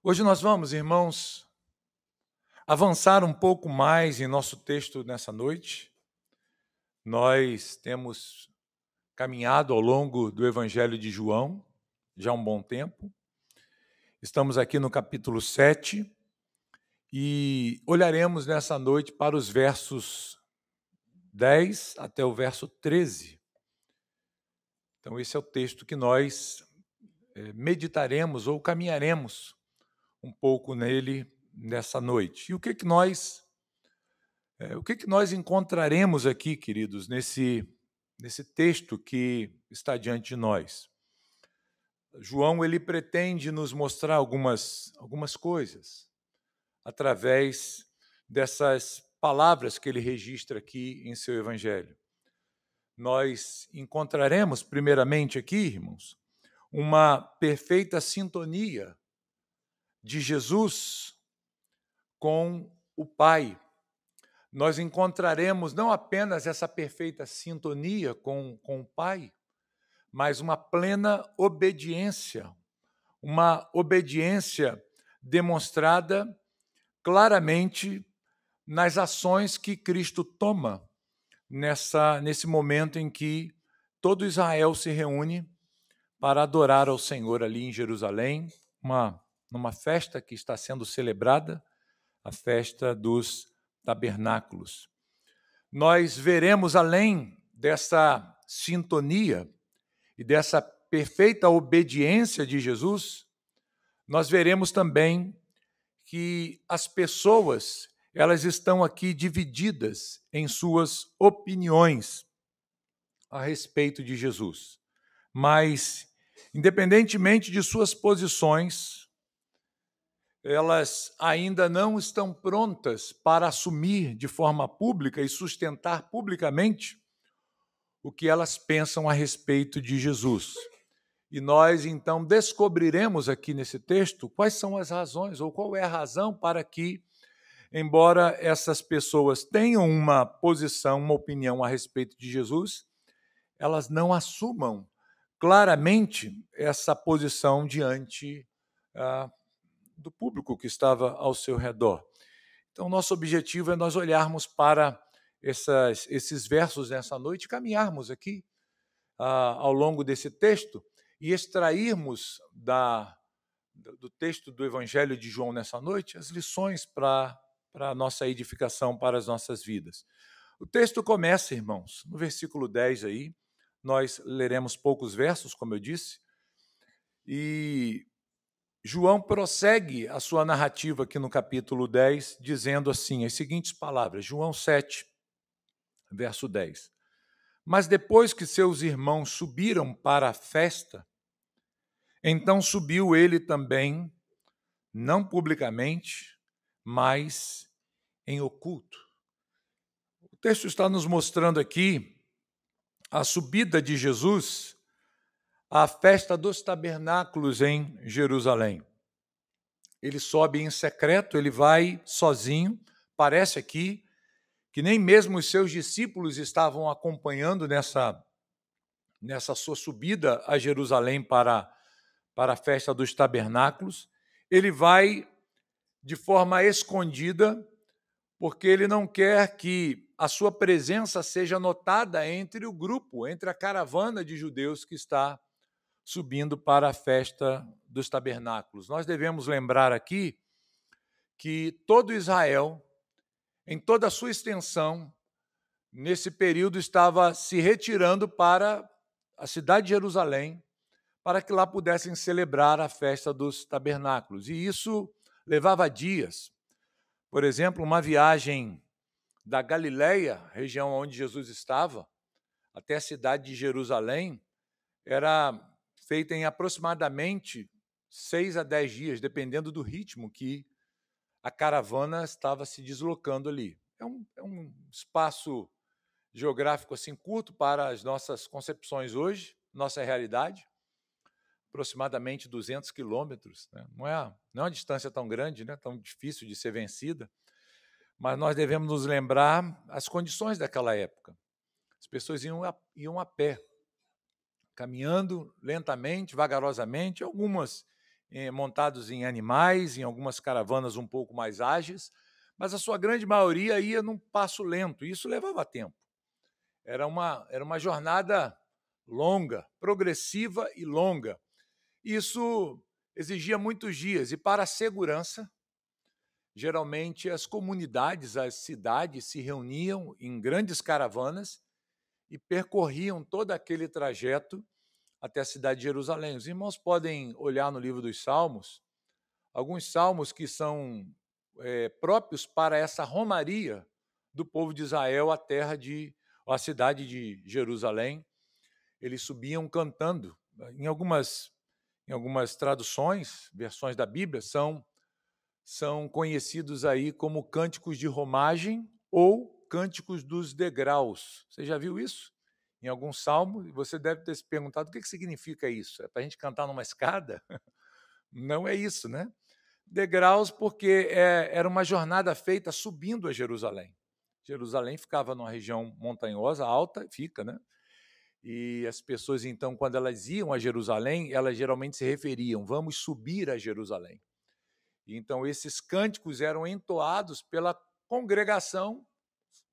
Hoje nós vamos, irmãos, avançar um pouco mais em nosso texto nessa noite. Nós temos caminhado ao longo do Evangelho de João, já há um bom tempo. Estamos aqui no capítulo 7 e olharemos nessa noite para os versos 10 até o verso 13. Então, esse é o texto que nós meditaremos ou caminharemos um pouco nele nessa noite. E o que nós encontraremos aqui, queridos, nesse texto que está diante de nós? João ele pretende nos mostrar algumas coisas através dessas palavras que ele registra aqui em seu evangelho. Nós encontraremos, primeiramente aqui, irmãos, uma perfeita sintonia de Jesus com o Pai. Nós encontraremos não apenas essa perfeita sintonia com o Pai, mas uma plena obediência, uma obediência demonstrada claramente nas ações que Cristo toma nesse momento em que todo Israel se reúne para adorar ao Senhor ali em Jerusalém, numa festa que está sendo celebrada, a festa dos tabernáculos. Nós veremos, além dessa sintonia e dessa perfeita obediência de Jesus, nós veremos também que as pessoas, elas estão aqui divididas em suas opiniões a respeito de Jesus. Mas, independentemente de suas posições, elas ainda não estão prontas para assumir de forma pública e sustentar publicamente o que elas pensam a respeito de Jesus. E nós, então, descobriremos aqui nesse texto quais são as razões, ou qual é a razão para que, embora essas pessoas tenham uma posição, uma opinião a respeito de Jesus, elas não assumam claramente essa posição diante do público que estava ao seu redor. Então, nosso objetivo é nós olharmos para esses versos nessa noite e caminharmos aqui ao longo desse texto e extrairmos do texto do Evangelho de João nessa noite as lições para a nossa edificação, para as nossas vidas. O texto começa, irmãos, no versículo 10 aí, nós leremos poucos versos, como eu disse, e João prossegue a sua narrativa aqui no capítulo 10, dizendo assim, as seguintes palavras, João 7, verso 10. Mas depois que seus irmãos subiram para a festa, então subiu ele também, não publicamente, mas em oculto. O texto está nos mostrando aqui a subida de Jesus à festa dos tabernáculos em Jerusalém. Ele sobe em secreto, ele vai sozinho, parece aqui que nem mesmo os seus discípulos estavam acompanhando nessa sua subida a Jerusalém para a festa dos tabernáculos. Ele vai de forma escondida, porque ele não quer que a sua presença seja notada entre o grupo, entre a caravana de judeus que está subindo para a festa dos tabernáculos. Nós devemos lembrar aqui que todo Israel, em toda a sua extensão, nesse período estava se retirando para a cidade de Jerusalém, para que lá pudessem celebrar a festa dos tabernáculos. E isso levava dias. Por exemplo, uma viagem da Galileia, região onde Jesus estava, até a cidade de Jerusalém, era feita em aproximadamente 6 a 10 dias, dependendo do ritmo que a caravana estava se deslocando ali. É um espaço geográfico assim curto para as nossas concepções hoje, nossa realidade, aproximadamente 200 quilômetros. Né? Não é uma distância tão grande, né? Tão difícil de ser vencida, mas nós devemos nos lembrar as condições daquela época. As pessoas iam a pé, caminhando lentamente, vagarosamente, algumas montados em animais, em algumas caravanas um pouco mais ágeis, mas a sua grande maioria ia num passo lento, e isso levava tempo. Era uma jornada longa, progressiva e longa. Isso exigia muitos dias, e para a segurança, geralmente as comunidades, as cidades se reuniam em grandes caravanas e percorriam todo aquele trajeto até a cidade de Jerusalém. Os irmãos podem olhar no livro dos Salmos, alguns salmos que são próprios para essa romaria do povo de Israel à cidade de Jerusalém. Eles subiam cantando. Em algumas traduções, versões da Bíblia, são conhecidos aí como cânticos de romagem ou cânticos dos degraus. Você já viu isso? Em algum salmo, e você deve ter se perguntado o que significa isso. É para a gente cantar numa escada? Não é isso, né? Degraus, porque era uma jornada feita subindo a Jerusalém. Jerusalém ficava numa região montanhosa, alta, fica, né? E as pessoas, então, quando elas iam a Jerusalém, elas geralmente se referiam: vamos subir a Jerusalém. Então, esses cânticos eram entoados pela congregação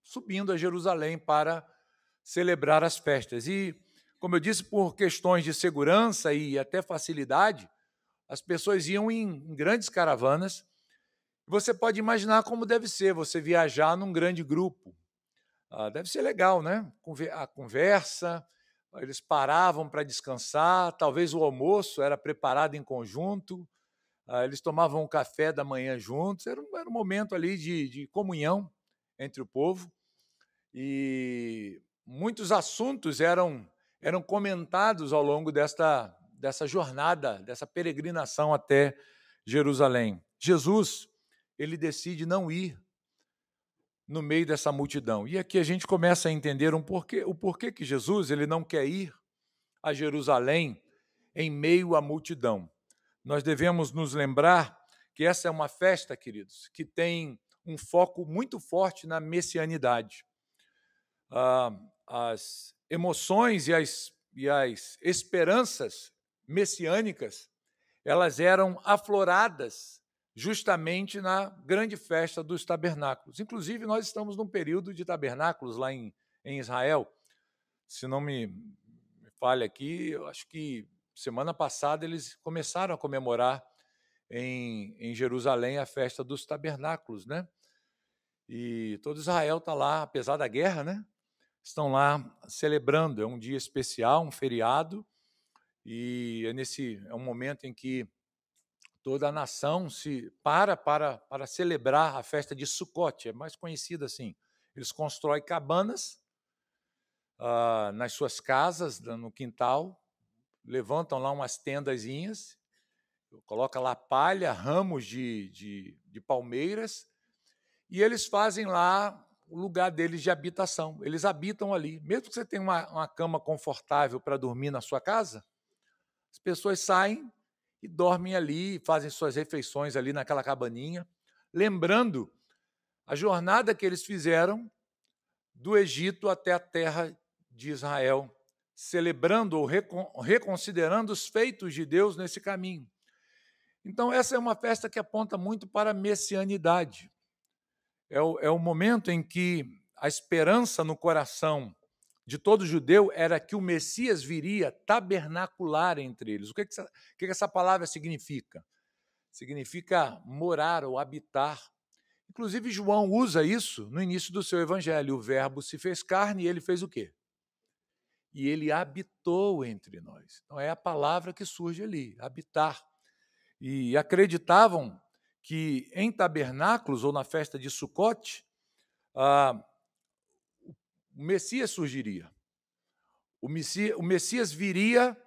subindo a Jerusalém para celebrar as festas. E, como eu disse, por questões de segurança e até facilidade, as pessoas iam em grandes caravanas. Você pode imaginar como deve ser você viajar num grande grupo. Deve ser legal, né? A conversa, eles paravam para descansar, talvez o almoço era preparado em conjunto, eles tomavam um café da manhã juntos, era um momento ali de comunhão entre o povo, e muitos assuntos eram comentados ao longo dessa jornada, dessa peregrinação até Jerusalém. Jesus, ele decide não ir no meio dessa multidão. E aqui a gente começa a entender o porquê que Jesus ele não quer ir a Jerusalém em meio à multidão. Nós devemos nos lembrar que essa é uma festa, queridos, que tem um foco muito forte na messianidade. As emoções e as esperanças messiânicas, elas eram afloradas justamente na grande festa dos tabernáculos. Inclusive, nós estamos num período de tabernáculos lá em Israel. Se não me falha aqui, eu acho que semana passada eles começaram a comemorar em Jerusalém a festa dos tabernáculos, né? E todo Israel está lá, apesar da guerra, né? Estão lá celebrando. É um dia especial, um feriado, e é um momento em que toda a nação se para celebrar a festa de Sucote, é mais conhecida assim. Eles constroem cabanas nas suas casas, no quintal, levantam lá umas tendazinhas, coloca lá palha, ramos de palmeiras, e eles fazem lá o lugar deles de habitação. Eles habitam ali. Mesmo que você tenha uma cama confortável para dormir na sua casa, as pessoas saem e dormem ali, fazem suas refeições ali naquela cabaninha, lembrando a jornada que eles fizeram do Egito até a terra de Israel, celebrando ou reconsiderando os feitos de Deus nesse caminho. Então, essa é uma festa que aponta muito para a messianidade. É o momento em que a esperança no coração de todo judeu era que o Messias viria tabernacular entre eles. O que essa palavra significa? Significa morar ou habitar. Inclusive, João usa isso no início do seu evangelho. O verbo se fez carne e ele fez o quê? E ele habitou entre nós. Então, é a palavra que surge ali, habitar. E acreditavam que em tabernáculos ou na festa de Sucote, o Messias surgiria. O Messias viria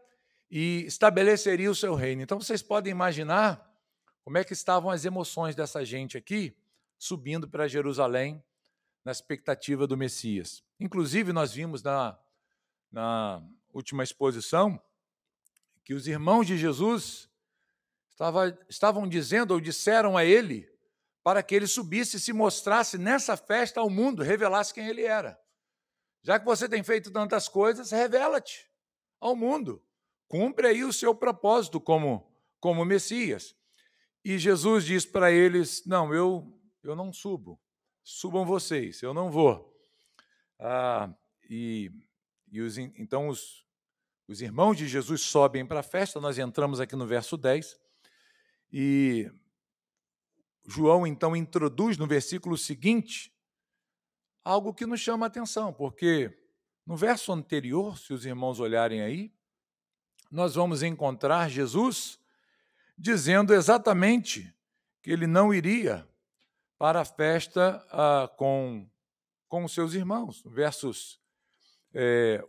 e estabeleceria o seu reino. Então, vocês podem imaginar como é que estavam as emoções dessa gente aqui, subindo para Jerusalém, na expectativa do Messias. Inclusive, nós vimos na última exposição que os irmãos de Jesus estavam dizendo ou disseram a ele para que ele subisse e se mostrasse nessa festa ao mundo, revelasse quem ele era. Já que você tem feito tantas coisas, revela-te ao mundo. Cumpre aí o seu propósito como como Messias. E Jesus diz para eles: não, eu não subo, subam vocês, eu não vou. Então os irmãos de Jesus sobem para a festa, nós entramos aqui no verso 10, e João então introduz no versículo seguinte algo que nos chama a atenção, porque no verso anterior, se os irmãos olharem aí, nós vamos encontrar Jesus dizendo exatamente que ele não iria para a festa com os seus irmãos. Versos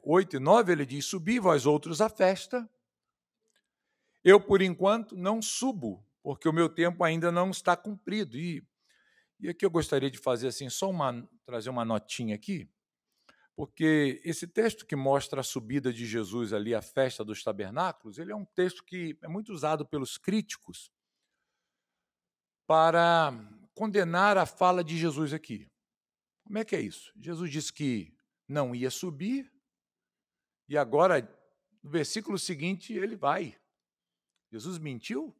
8 e 9, ele diz: subi vós outros à festa, eu, por enquanto, não subo, porque o meu tempo ainda não está cumprido. E aqui eu gostaria de fazer assim, trazer uma notinha aqui, porque esse texto que mostra a subida de Jesus ali à festa dos tabernáculos, ele é um texto que é muito usado pelos críticos para condenar a fala de Jesus aqui. Como é que é isso? Jesus disse que não ia subir, e agora, no versículo seguinte, ele vai. Jesus mentiu?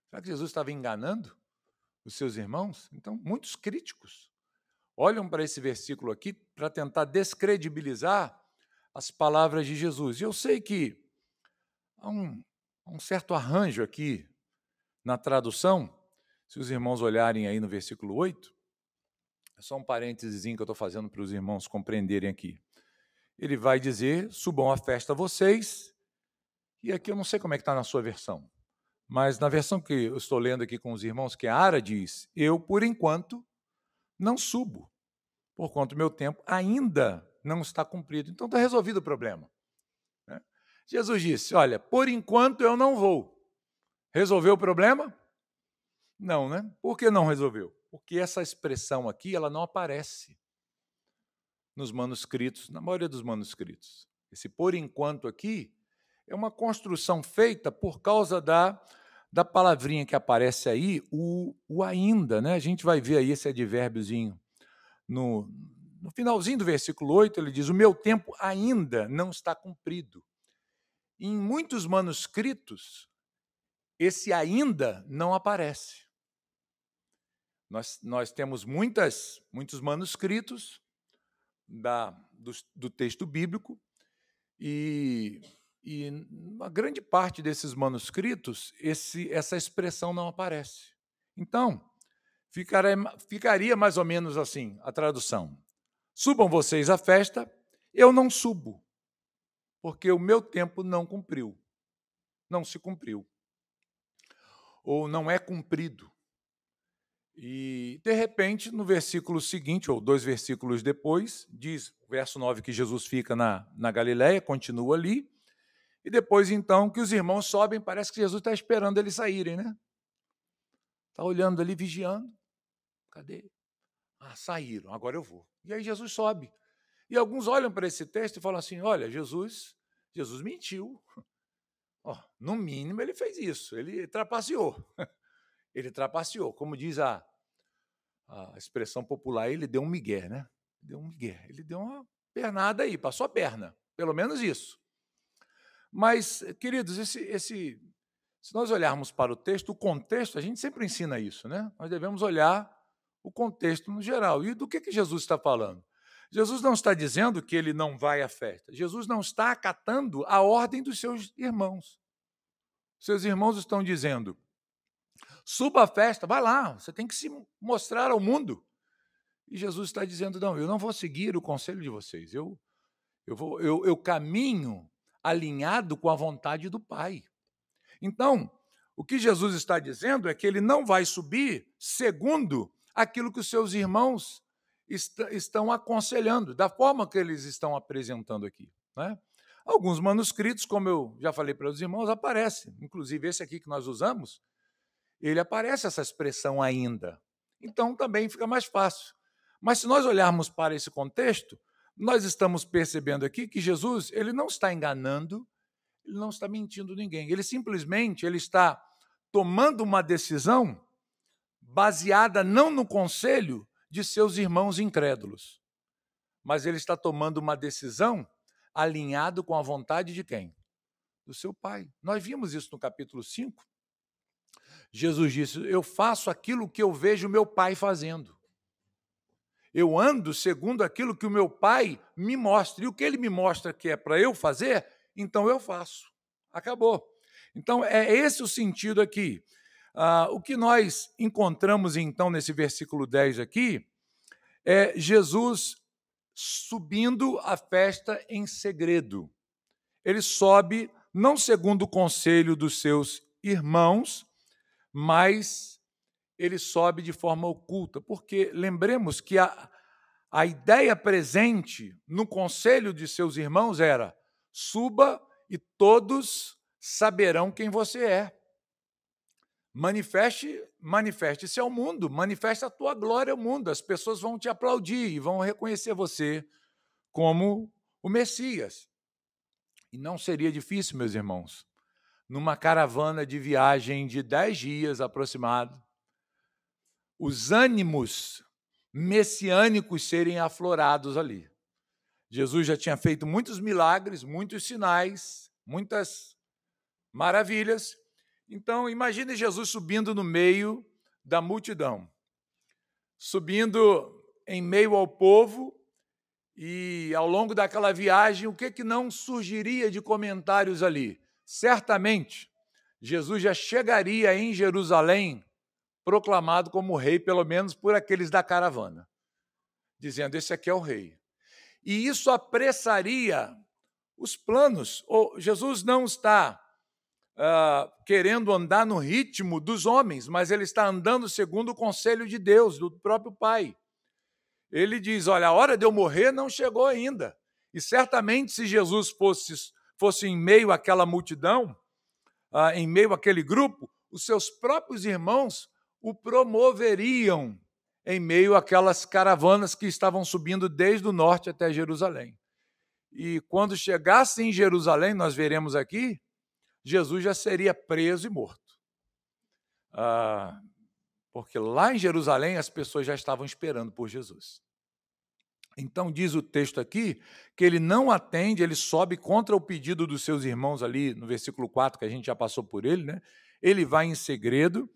Será que Jesus estava enganando os seus irmãos? Então, muitos críticos olham para esse versículo aqui para tentar descredibilizar as palavras de Jesus. E eu sei que há um certo arranjo aqui na tradução, se os irmãos olharem aí no versículo 8, é só um parênteses que eu estou fazendo para os irmãos compreenderem aqui. Ele vai dizer: subam à festa vocês, e aqui eu não sei como é que está na sua versão, mas na versão que eu estou lendo aqui com os irmãos, que é a Ara, diz: eu, por enquanto, não subo, porquanto meu tempo ainda não está cumprido. Então está resolvido o problema, né? Jesus disse: olha, por enquanto eu não vou. Resolveu o problema? Não, né? Por que não resolveu? Porque essa expressão aqui, ela não aparece nos manuscritos, na maioria dos manuscritos. Esse por enquanto aqui é uma construção feita por causa da palavrinha que aparece aí, o ainda, né? A gente vai ver aí esse advérbiozinho no finalzinho do versículo 8, ele diz: o meu tempo ainda não está cumprido. Em muitos manuscritos, esse ainda não aparece. Nós temos muitos manuscritos do texto bíblico, e na grande parte desses manuscritos, essa expressão não aparece. Então, ficaria mais ou menos assim a tradução: subam vocês à festa, eu não subo, porque o meu tempo não cumpriu, não se cumpriu, ou não é cumprido. E, de repente, no versículo seguinte, ou 2 versículos depois, diz, verso 9, que Jesus fica na Galileia, continua ali, e depois, então, que os irmãos sobem, parece que Jesus está esperando eles saírem, né? Está olhando ali, vigiando. Cadê? Saíram, agora eu vou. E aí Jesus sobe. E alguns olham para esse texto e falam assim: olha, Jesus mentiu. No mínimo, ele fez isso, ele trapaceou. Ele trapaceou, como diz a expressão popular, ele deu um migué, né? Deu um migué, ele deu uma pernada aí, passou a perna, pelo menos isso. Mas, queridos, se nós olharmos para o texto, o contexto, a gente sempre ensina isso, né? Nós devemos olhar o contexto no geral. E do que Jesus está falando? Jesus não está dizendo que ele não vai à festa. Jesus não está acatando a ordem dos seus irmãos. Seus irmãos estão dizendo: suba à festa, vai lá, você tem que se mostrar ao mundo. E Jesus está dizendo: não, eu não vou seguir o conselho de vocês, eu caminho alinhado com a vontade do Pai. Então, o que Jesus está dizendo é que ele não vai subir segundo aquilo que os seus irmãos estão aconselhando, da forma que eles estão apresentando aqui, né? Alguns manuscritos, como eu já falei para os irmãos, aparecem, inclusive esse aqui que nós usamos, ele aparece essa expressão ainda. Então, também fica mais fácil. Mas se nós olharmos para esse contexto, nós estamos percebendo aqui que Jesus, ele não está enganando, ele não está mentindo ninguém. Ele simplesmente está tomando uma decisão baseada não no conselho de seus irmãos incrédulos, mas ele está tomando uma decisão alinhado com a vontade de quem? Do seu Pai. Nós vimos isso no capítulo 5, Jesus disse: eu faço aquilo que eu vejo meu Pai fazendo. Eu ando segundo aquilo que o meu Pai me mostra. E o que ele me mostra que é para eu fazer, então eu faço. Acabou. Então, é esse o sentido aqui. O que nós encontramos, então, nesse versículo 10 aqui, é Jesus subindo a festa em segredo. Ele sobe não segundo o conselho dos seus irmãos, mas ele sobe de forma oculta, porque lembremos que a ideia presente no conselho de seus irmãos era: suba e saberão quem você é. Manifeste-se ao mundo, manifeste a tua glória ao mundo. As pessoas vão te aplaudir e vão reconhecer você como o Messias. E não seria difícil, meus irmãos, numa caravana de viagem de 10 dias aproximado, os ânimos messiânicos serem aflorados ali. Jesus já tinha feito muitos milagres, muitos sinais, muitas maravilhas. Então, imagine Jesus subindo no meio da multidão, subindo em meio ao povo, e ao longo daquela viagem, o que não surgiria de comentários ali? Certamente, Jesus já chegaria em Jerusalém proclamado como rei, pelo menos por aqueles da caravana, dizendo: esse aqui é o rei. E isso apressaria os planos. Jesus não está querendo andar no ritmo dos homens, mas ele está andando segundo o conselho de Deus, do próprio Pai. Ele diz: olha, a hora de eu morrer não chegou ainda. E certamente, se Jesus fosse em meio àquela multidão, em meio àquele grupo, os seus próprios irmãos o promoveriam em meio àquelas caravanas que estavam subindo desde o norte até Jerusalém. E quando chegasse em Jerusalém, nós veremos aqui, Jesus já seria preso e morto. Porque lá em Jerusalém as pessoas já estavam esperando por Jesus. Então diz o texto aqui que ele não atende, ele sobe contra o pedido dos seus irmãos ali no versículo 4, que a gente já passou por ele, né? Ele vai em segredo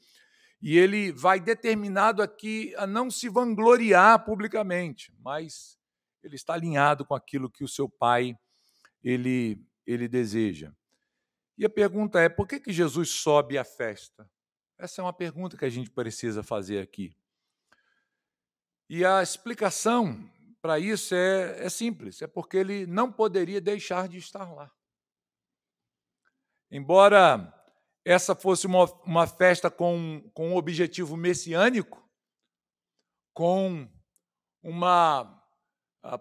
e ele vai determinado aqui a não se vangloriar publicamente, mas ele está alinhado com aquilo que o seu pai ele deseja. E a pergunta é: por que Jesus sobe à festa? Essa é uma pergunta que a gente precisa fazer aqui. E a explicação para isso é simples, é porque ele não poderia deixar de estar lá. Embora essa fosse uma festa com um objetivo messiânico, com uma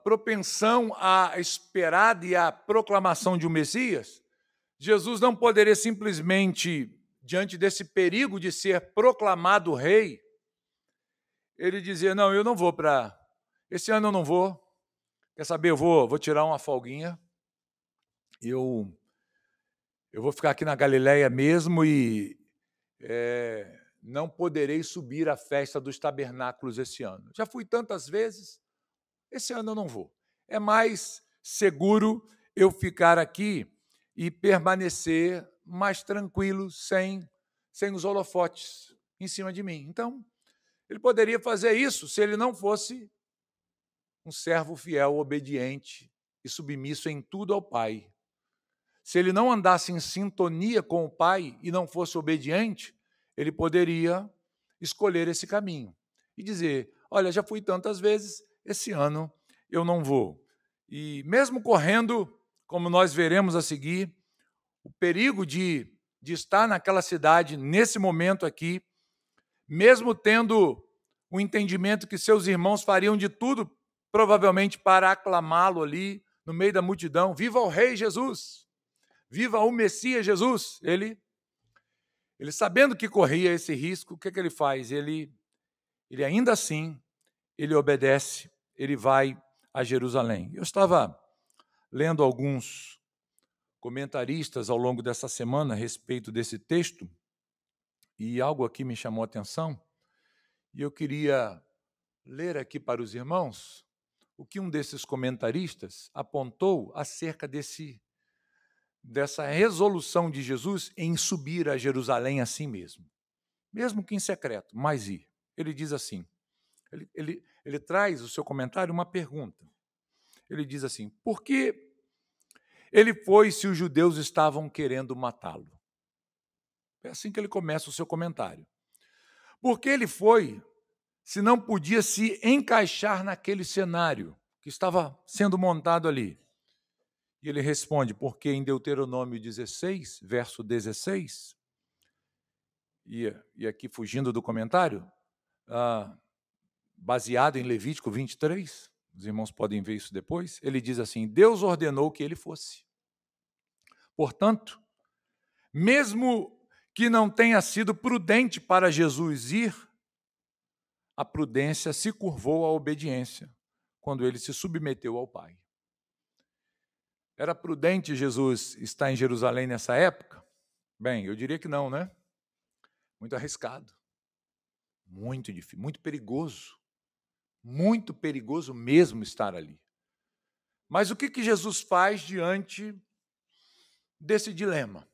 propensão à esperada e à proclamação de um Messias, Jesus não poderia simplesmente, diante desse perigo de ser proclamado rei, ele dizia: não, eu não vou esse ano eu não vou. Quer saber, eu vou tirar uma folguinha. Eu vou ficar aqui na Galileia mesmo e não poderei subir à festa dos tabernáculos esse ano. Já fui tantas vezes, esse ano eu não vou. É mais seguro eu ficar aqui e permanecer mais tranquilo, sem os holofotes em cima de mim. Então, ele poderia fazer isso se ele não fosse um servo fiel, obediente e submisso em tudo ao Pai. Se ele não andasse em sintonia com o Pai e não fosse obediente, ele poderia escolher esse caminho e dizer: olha, já fui tantas vezes, esse ano eu não vou. E mesmo correndo, como nós veremos a seguir, o perigo de estar naquela cidade, nesse momento aqui, mesmo tendo o entendimento que seus irmãos fariam de tudo, provavelmente para aclamá-lo ali, no meio da multidão: viva o Rei Jesus! Viva o Messias Jesus! Ele sabendo que corria esse risco, o que ele faz? Ele ainda assim, ele obedece, ele vai a Jerusalém. Eu estava lendo alguns comentaristas ao longo dessa semana a respeito desse texto, e algo aqui me chamou a atenção, e eu queria ler aqui para os irmãos o que um desses comentaristas apontou acerca dessa resolução de Jesus em subir a Jerusalém assim mesmo. mesmo que em secreto, mas ir. Ele diz assim, ele traz o seu comentário uma pergunta. Ele diz assim, por que ele foi se os judeus estavam querendo matá-lo? É assim que ele começa o seu comentário. Por que ele foi se não podia se encaixar naquele cenário que estava sendo montado ali? E ele responde, porque em Deuteronômio 16, verso 16, e aqui fugindo do comentário, baseado em Levítico 23, os irmãos podem ver isso depois, ele diz assim, Deus ordenou que ele fosse. Portanto, mesmo que não tenha sido prudente para Jesus ir, a prudência se curvou à obediência, quando ele se submeteu ao Pai. Era prudente Jesus estar em Jerusalém nessa época? Bem, eu diria que não, né? Muito arriscado, muito difícil, muito perigoso mesmo estar ali. Mas o que Jesus faz diante desse dilema?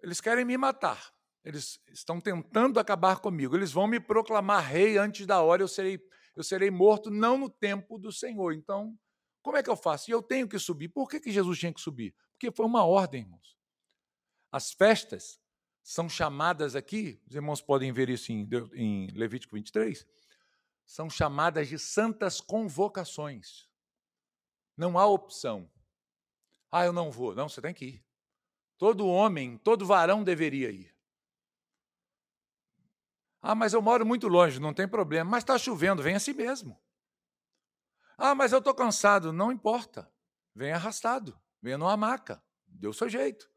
Eles querem me matar, eles estão tentando acabar comigo, eles vão me proclamar rei antes da hora, eu serei morto não no tempo do Senhor. Então, como é que eu faço? E eu tenho que subir. Por que Jesus tinha que subir? Porque foi uma ordem, irmãos. As festas são chamadas aqui, os irmãos podem ver isso em Levítico 23, são chamadas de santas convocações. Não há opção. Eu não vou. Não, você tem que ir. Todo homem, todo varão deveria ir. Mas eu moro muito longe, não tem problema. Mas está chovendo, vem assim mesmo. Mas eu estou cansado. Não importa. Vem arrastado, venha numa maca. Dê o seu jeito.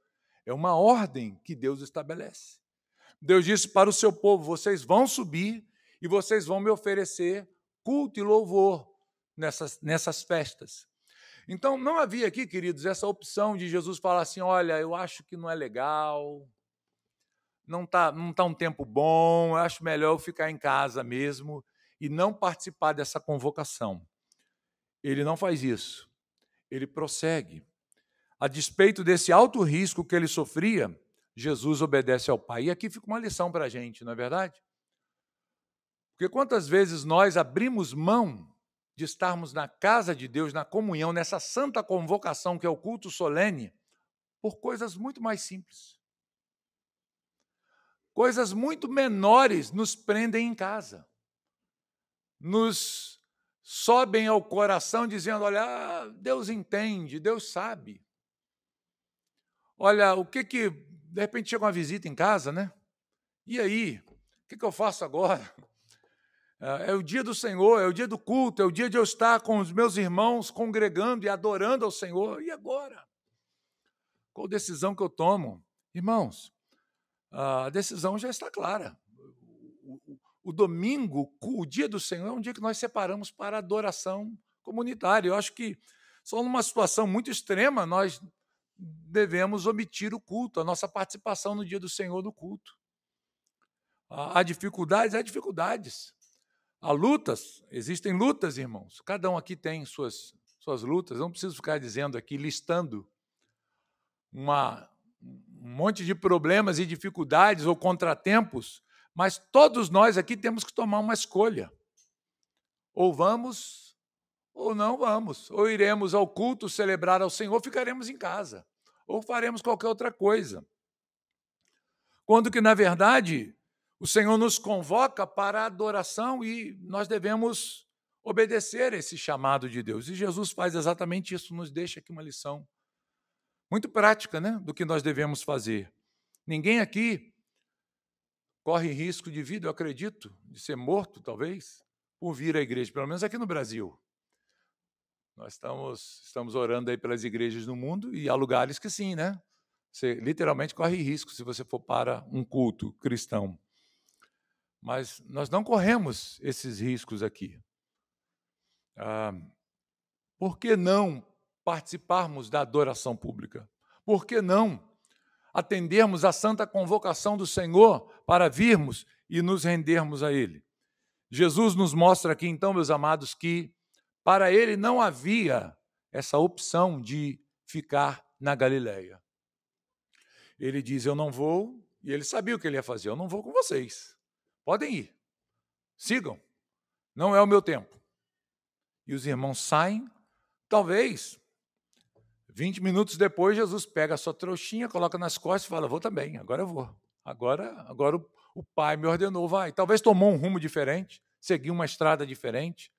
É uma ordem que Deus estabelece. Deus disse para o seu povo, vocês vão subir e vocês vão me oferecer culto e louvor nessas festas. Então, não havia aqui, queridos, essa opção de Jesus falar assim, olha, eu acho que não é legal, não tá um tempo bom, eu acho melhor eu ficar em casa mesmo e não participar dessa convocação. Ele não faz isso. Ele prossegue. A despeito desse alto risco que ele sofria, Jesus obedece ao Pai. E aqui fica uma lição para a gente, não é verdade? Porque quantas vezes nós abrimos mão de estarmos na casa de Deus, na comunhão, nessa santa convocação que é o culto solene, por coisas muito mais simples. Coisas muito menores nos prendem em casa. Nos sobem ao coração dizendo, olha, Deus entende, Deus sabe. Olha, de repente chega uma visita em casa, né? E aí, o que eu faço agora? É o dia do Senhor, é o dia do culto, é o dia de eu estar com os meus irmãos congregando e adorando ao Senhor. E agora? Qual decisão que eu tomo? Irmãos, a decisão já está clara. O domingo, o dia do Senhor, é um dia que nós separamos para adoração comunitária. Eu acho que só numa situação muito extrema nós devemos omitir o culto, a nossa participação no dia do Senhor do culto. Há dificuldades, Há lutas, existem lutas, irmãos. Cada um aqui tem suas lutas. Não preciso ficar dizendo aqui, listando um monte de problemas e dificuldades ou contratempos, mas todos nós aqui temos que tomar uma escolha. Ou vamos, ou não vamos. Ou iremos ao culto celebrar ao Senhor, ou ficaremos em casa. Ou faremos qualquer outra coisa. Quando que, na verdade, o Senhor nos convoca para a adoração e nós devemos obedecer esse chamado de Deus. E Jesus faz exatamente isso, nos deixa aqui uma lição muito prática, né, do que nós devemos fazer. Ninguém aqui corre risco de vida, eu acredito, de ser morto, talvez, por vir à igreja, pelo menos aqui no Brasil. Nós estamos orando aí pelas igrejas no mundo e há lugares que sim, né? Você literalmente corre risco se você for para um culto cristão. Mas nós não corremos esses riscos aqui. Por que não participarmos da adoração pública? Por que não atendermos à santa convocação do Senhor para virmos e nos rendermos a Ele? Jesus nos mostra aqui, então, meus amados, que para Ele não havia essa opção de ficar na Galileia. Ele diz, eu não vou E ele sabia o que ele ia fazer. Eu não vou com vocês. Podem ir. Sigam. Não é o meu tempo. E os irmãos saem. Talvez 20 minutos depois, Jesus pega a sua trouxinha, coloca nas costas e fala: vou também, agora eu vou. Agora o Pai me ordenou, vai. Talvez tomou um rumo diferente, seguiu uma estrada diferente.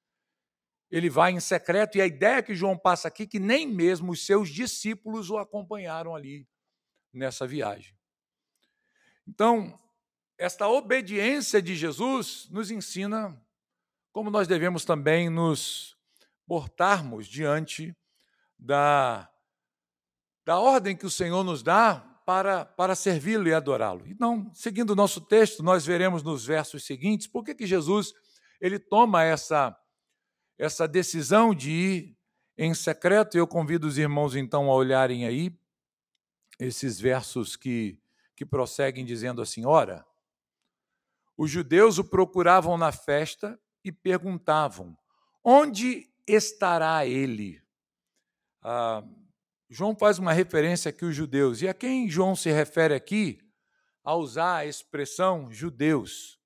Ele vai em secreto, e a ideia que João passa aqui é que nem mesmo os seus discípulos o acompanharam ali nessa viagem. Então, esta obediência de Jesus nos ensina como nós devemos também nos portarmos diante da ordem que o Senhor nos dá para servi-lo e adorá-lo. Então, seguindo o nosso texto, nós veremos nos versos seguintes por que Jesus ele toma essa decisão de ir em secreto. Eu convido os irmãos, então, a olharem aí esses versos que prosseguem dizendo assim: ora, os judeus o procuravam na festa e perguntavam: onde estará ele? João faz uma referência aqui aos judeus. E a quem João se refere aqui ao usar a expressão judeus?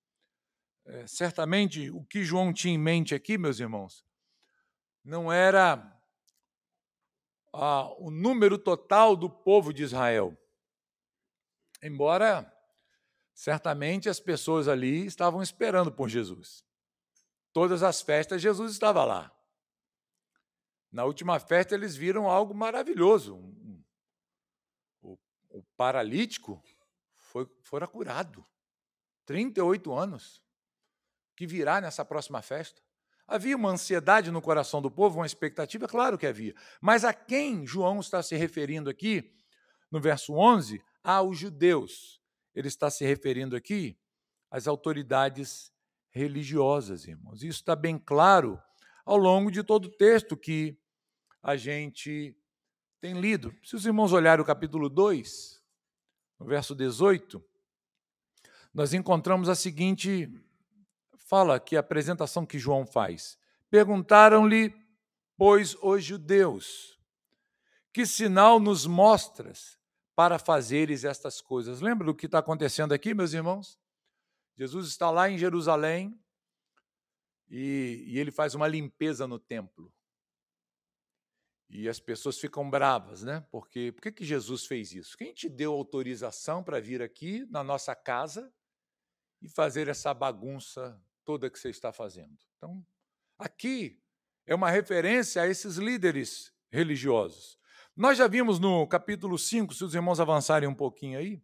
Certamente, o que João tinha em mente aqui, meus irmãos, não era o número total do povo de Israel. Embora, certamente, as pessoas ali estavam esperando por Jesus. Todas as festas, Jesus estava lá. Na última festa, eles viram algo maravilhoso. O paralítico fora curado. 38 anos. Que virá nessa próxima festa? Havia uma ansiedade no coração do povo, uma expectativa? Claro que havia. Mas a quem João está se referindo aqui, no verso 11? Aos judeus. Ele está se referindo aqui às autoridades religiosas, irmãos. Isso está bem claro ao longo de todo o texto que a gente tem lido. Se os irmãos olharem o capítulo 2, no verso 18, nós encontramos a seguinte fala, que a apresentação que João faz. Perguntaram-lhe, pois, os judeus: que sinal nos mostras para fazeres estas coisas? Lembra do que está acontecendo aqui, meus irmãos? Jesus está lá em Jerusalém e ele faz uma limpeza no templo. E as pessoas ficam bravas, né? Por que Jesus fez isso? Quem te deu autorização para vir aqui na nossa casa e fazer essa bagunça toda que você está fazendo? Então, aqui é uma referência a esses líderes religiosos. Nós já vimos no capítulo 5, se os irmãos avançarem um pouquinho aí,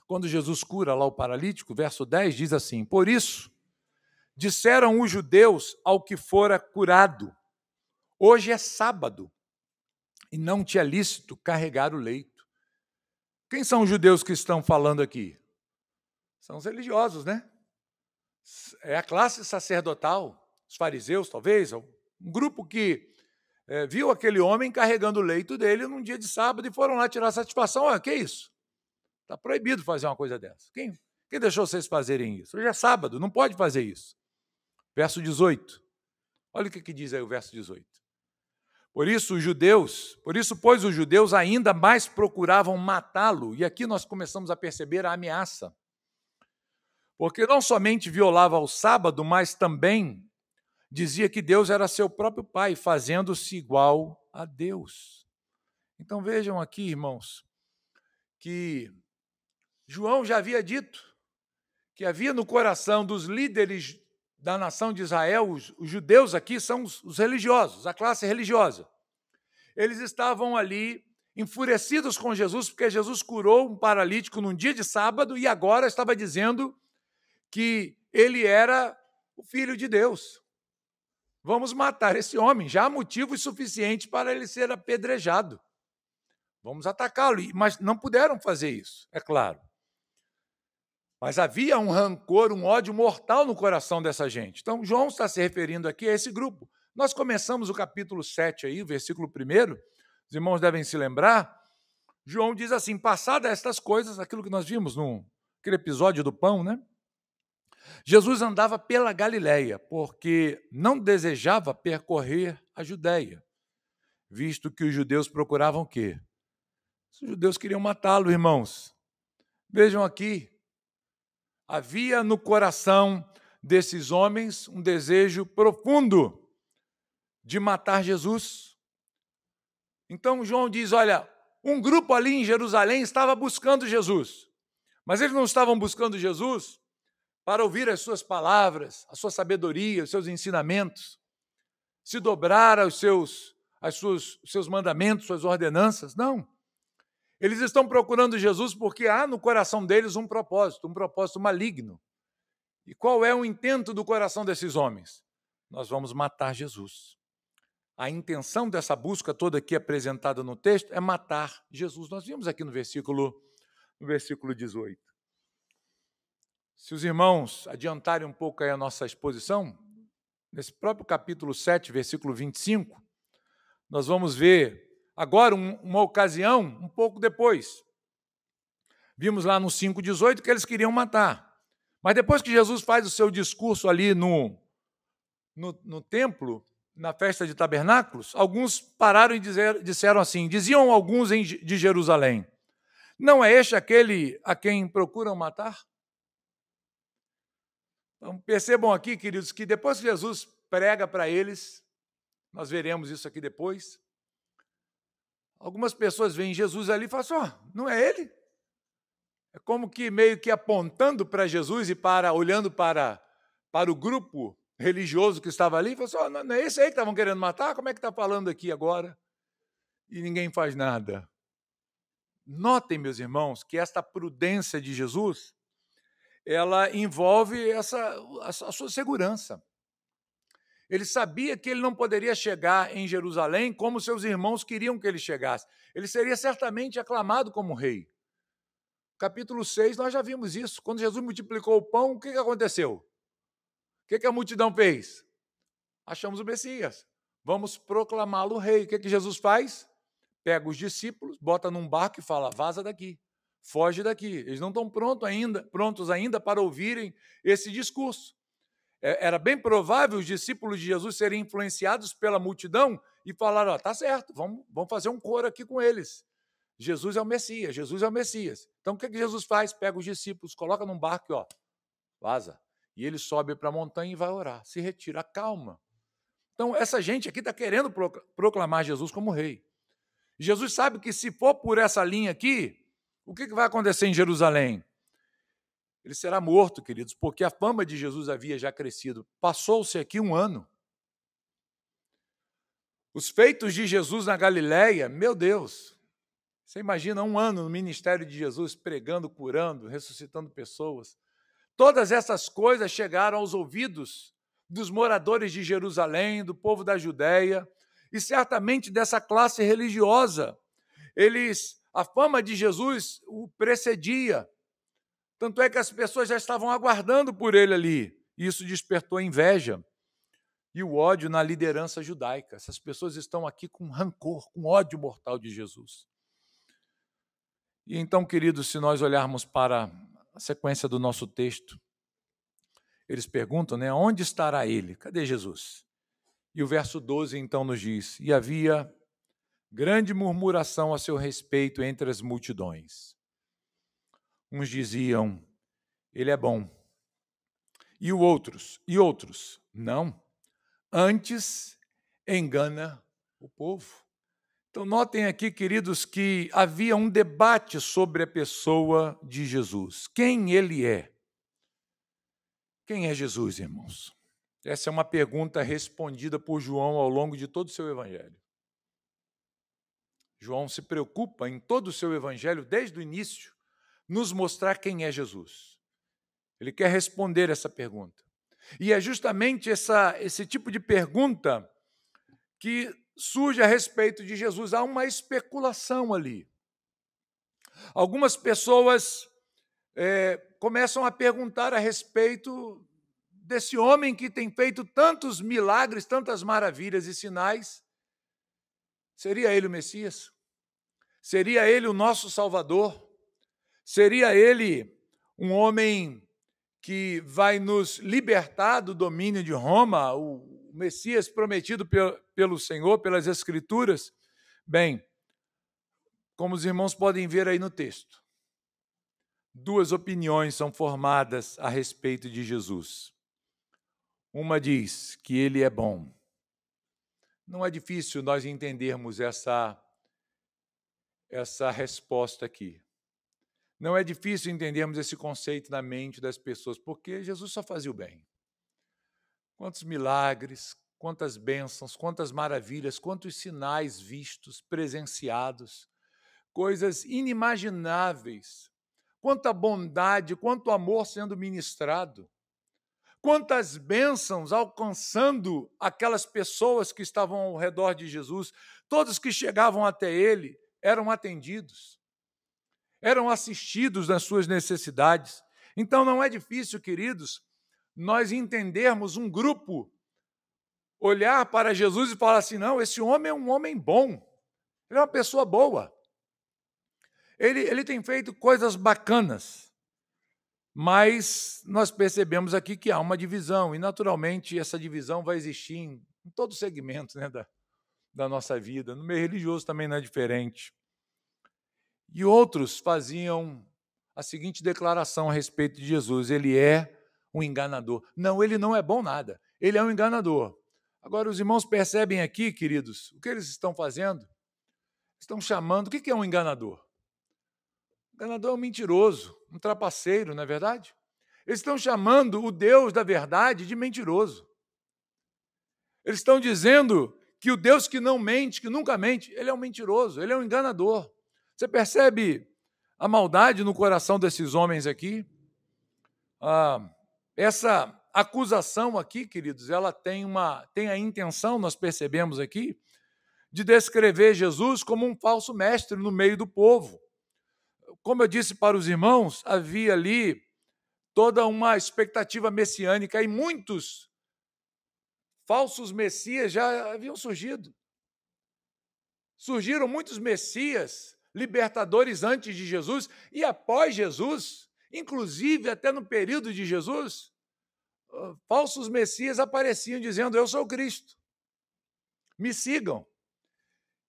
quando Jesus cura lá o paralítico, verso 10 diz assim: por isso, disseram os judeus ao que fora curado: hoje é sábado e não te é lícito carregar o leito. Quem são os judeus que estão falando aqui? São os religiosos, né? É a classe sacerdotal, os fariseus, talvez, um grupo que viu aquele homem carregando o leito dele num dia de sábado e foram lá tirar satisfação. Olha, que é isso? Está proibido fazer uma coisa dessa. Quem deixou vocês fazerem isso? Hoje é sábado, não pode fazer isso. Verso 18. Olha o que diz aí o verso 18. Por isso, pois, os judeus ainda mais procuravam matá-lo. E aqui nós começamos a perceber a ameaça. Porque não somente violava o sábado, mas também dizia que Deus era seu próprio Pai, fazendo-se igual a Deus. Então vejam aqui, irmãos, que João já havia dito que havia no coração dos líderes da nação de Israel, os judeus aqui são os religiosos, a classe religiosa. Eles estavam ali enfurecidos com Jesus, porque Jesus curou um paralítico num dia de sábado e agora estava dizendo que ele era o Filho de Deus. Vamos matar esse homem, já há motivos suficientes para ele ser apedrejado. Vamos atacá-lo, mas não puderam fazer isso, é claro. Mas havia um rancor, um ódio mortal no coração dessa gente. Então, João está se referindo aqui a esse grupo. Nós começamos o capítulo 7, aí, o versículo 1, os irmãos devem se lembrar. João diz assim: passadas estas coisas, aquilo que nós vimos naquele episódio do pão, né? Jesus andava pela Galileia, porque não desejava percorrer a Judéia, visto que os judeus procuravam o quê? Os judeus queriam matá-lo, irmãos. Vejam aqui, havia no coração desses homens um desejo profundo de matar Jesus. Então João diz, olha, um grupo ali em Jerusalém estava buscando Jesus, mas eles não estavam buscando Jesus para ouvir as suas palavras, a sua sabedoria, os seus ensinamentos, se dobrar aos seus mandamentos, suas ordenanças. Não. Eles estão procurando Jesus porque há no coração deles um propósito maligno. E qual é o intento do coração desses homens? Nós vamos matar Jesus. A intenção dessa busca toda aqui apresentada no texto é matar Jesus. Nós vimos aqui no versículo 18. Se os irmãos adiantarem um pouco aí a nossa exposição, nesse próprio capítulo 7, versículo 25, nós vamos ver agora uma ocasião um pouco depois. Vimos lá no 5,18 que eles queriam matar. Mas depois que Jesus faz o seu discurso ali no templo, na festa de tabernáculos, alguns pararam e disseram assim, diziam alguns de Jerusalém, não é este aquele a quem procuram matar? Então, percebam aqui, queridos, que depois que Jesus prega para eles, nós veremos isso aqui depois, algumas pessoas veem Jesus ali e falam assim, não é ele? É como que meio que apontando para Jesus e olhando para o grupo religioso que estava ali, e falam assim, não é esse aí que estavam querendo matar? Como é que está falando aqui agora? E ninguém faz nada. Notem, meus irmãos, que esta prudência de Jesus, ela envolve a sua segurança. Ele sabia que ele não poderia chegar em Jerusalém como seus irmãos queriam que ele chegasse. Ele seria certamente aclamado como rei. Capítulo 6, nós já vimos isso. Quando Jesus multiplicou o pão, o que aconteceu? O que a multidão fez? Achamos o Messias. Vamos proclamá-lo rei. O que Jesus faz? Pega os discípulos, bota num barco e fala, vaza daqui, foge daqui. Eles não estão prontos ainda para ouvirem esse discurso. Era bem provável os discípulos de Jesus serem influenciados pela multidão e falaram, tá certo, vamos fazer um coro aqui com eles. Jesus é o Messias, Jesus é o Messias. Então, o que Jesus faz? Pega os discípulos, coloca num barco e vaza. E ele sobe para a montanha e vai orar, se retira, calma. Então, essa gente aqui está querendo proclamar Jesus como rei. Jesus sabe que se for por essa linha aqui, o que vai acontecer em Jerusalém? Ele será morto, queridos, porque a fama de Jesus havia já crescido. Passou-se aqui um ano. Os feitos de Jesus na Galileia, meu Deus, você imagina um ano no ministério de Jesus, pregando, curando, ressuscitando pessoas. Todas essas coisas chegaram aos ouvidos dos moradores de Jerusalém, do povo da Judéia, e certamente dessa classe religiosa. A fama de Jesus o precedia. Tanto é que as pessoas já estavam aguardando por ele ali. E isso despertou inveja e o ódio na liderança judaica. Essas pessoas estão aqui com rancor, com ódio mortal de Jesus. E então, queridos, se nós olharmos para a sequência do nosso texto, eles perguntam, onde estará ele? Cadê Jesus? E o verso 12, então, nos diz, e havia grande murmuração a seu respeito entre as multidões. Uns diziam, ele é bom. E outros, não. Antes engana o povo. Então, notem aqui, queridos, que havia um debate sobre a pessoa de Jesus. Quem ele é? Quem é Jesus, irmãos? Essa é uma pergunta respondida por João ao longo de todo o seu evangelho. João se preocupa em todo o seu evangelho, desde o início, nos mostrar quem é Jesus. Ele quer responder essa pergunta. E é justamente esse tipo de pergunta que surge a respeito de Jesus. Há uma especulação ali. Algumas pessoas começam a perguntar a respeito desse homem que tem feito tantos milagres, tantas maravilhas e sinais. Seria ele o Messias? Seria ele o nosso Salvador? Seria ele um homem que vai nos libertar do domínio de Roma, o Messias prometido pelo Senhor, pelas Escrituras? Bem, como os irmãos podem ver aí no texto, duas opiniões são formadas a respeito de Jesus. Uma diz que ele é bom. Não é difícil nós entendermos essa resposta aqui. Não é difícil entendermos esse conceito na mente das pessoas, porque Jesus só fazia o bem. Quantos milagres, quantas bênçãos, quantas maravilhas, quantos sinais vistos, presenciados, coisas inimagináveis, quanta bondade, quanto amor sendo ministrado, quantas bênçãos alcançando aquelas pessoas que estavam ao redor de Jesus. Todos que chegavam até ele eram atendidos, eram assistidos nas suas necessidades. Então não é difícil, queridos, nós entendermos um grupo olhar para Jesus e falar assim, não, esse homem é um homem bom, ele é uma pessoa boa, ele tem feito coisas bacanas, mas nós percebemos aqui que há uma divisão, e naturalmente essa divisão vai existir em todo segmento, né, da nossa vida. No meio religioso também não é diferente. E outros faziam a seguinte declaração a respeito de Jesus: ele é um enganador. Não, ele não é bom nada, ele é um enganador. Agora, os irmãos percebem aqui, queridos, o que eles estão fazendo? Estão chamando, o que é um enganador? O enganador é um mentiroso, um trapaceiro, não é verdade? Eles estão chamando o Deus da verdade de mentiroso. Eles estão dizendo que o Deus que não mente, que nunca mente, ele é um mentiroso, ele é um enganador. Você percebe a maldade no coração desses homens aqui? Essa acusação aqui, queridos, ela tem a intenção, nós percebemos aqui, de descrever Jesus como um falso mestre no meio do povo. Como eu disse para os irmãos, havia ali toda uma expectativa messiânica e muitos falsos messias já haviam surgido. Surgiram muitos messias, libertadores antes de Jesus e após Jesus, inclusive até no período de Jesus, falsos messias apareciam dizendo, eu sou Cristo, me sigam.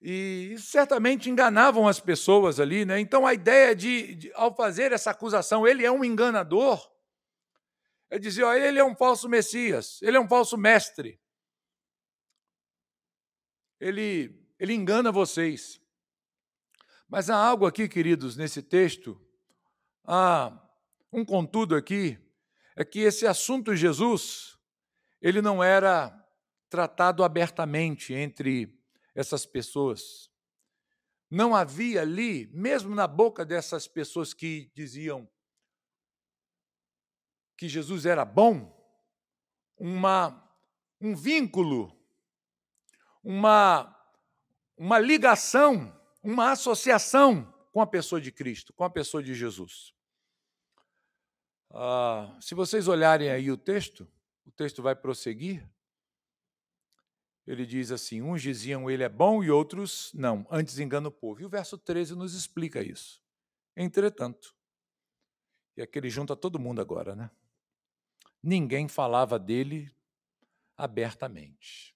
E certamente enganavam as pessoas ali, né? Então a ideia ao fazer essa acusação, ele é um enganador, é dizer, ó, ele é um falso messias, ele é um falso mestre. Ele engana vocês. Mas há algo aqui, queridos, nesse texto, há um contudo aqui, é que esse assunto Jesus, ele não era tratado abertamente entre essas pessoas. Não havia ali, mesmo na boca dessas pessoas que diziam que Jesus era bom, um vínculo, uma ligação, uma associação com a pessoa de Cristo, com a pessoa de Jesus. Se vocês olharem aí o texto vai prosseguir. Ele diz assim, uns diziam ele é bom e outros não, antes engana o povo. E o verso 13 nos explica isso. Entretanto, e aqui ele junta todo mundo agora, né? Ninguém falava dele abertamente.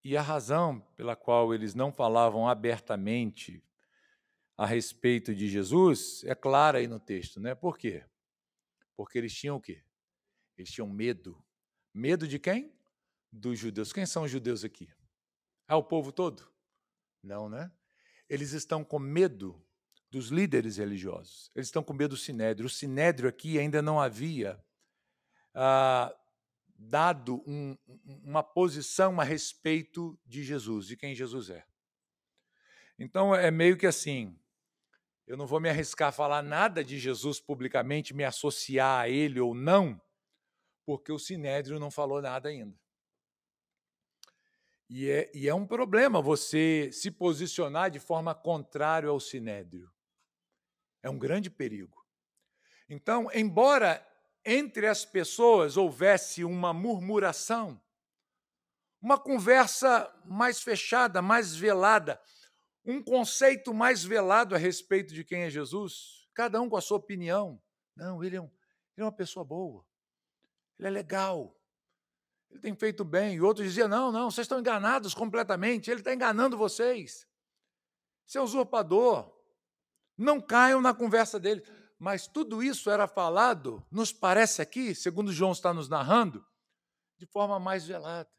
E a razão pela qual eles não falavam abertamente a respeito de Jesus é clara aí no texto, né? Por quê? Porque eles tinham o quê? Eles tinham medo. Medo de quem? Dos judeus. Quem são os judeus aqui? É o povo todo? Não, né? Eles estão com medo dos líderes religiosos. Eles estão com medo do Sinédrio. O Sinédrio aqui ainda não havia dado uma posição a respeito de Jesus, de quem Jesus é. Então, é meio que assim, eu não vou me arriscar a falar nada de Jesus publicamente, me associar a ele ou não, porque o Sinédrio não falou nada ainda. E é um problema você se posicionar de forma contrária ao Sinédrio. É um grande perigo. Então, embora entre as pessoas houvesse uma murmuração, uma conversa mais fechada, mais velada, um conceito mais velado a respeito de quem é Jesus, cada um com a sua opinião. Não, ele é uma pessoa boa, ele é legal, ele tem feito bem. E outros diziam, não, vocês estão enganados completamente, ele está enganando vocês. Você é usurpador, não caiam na conversa dele. Mas tudo isso era falado, nos parece aqui, segundo João está nos narrando, de forma mais velada,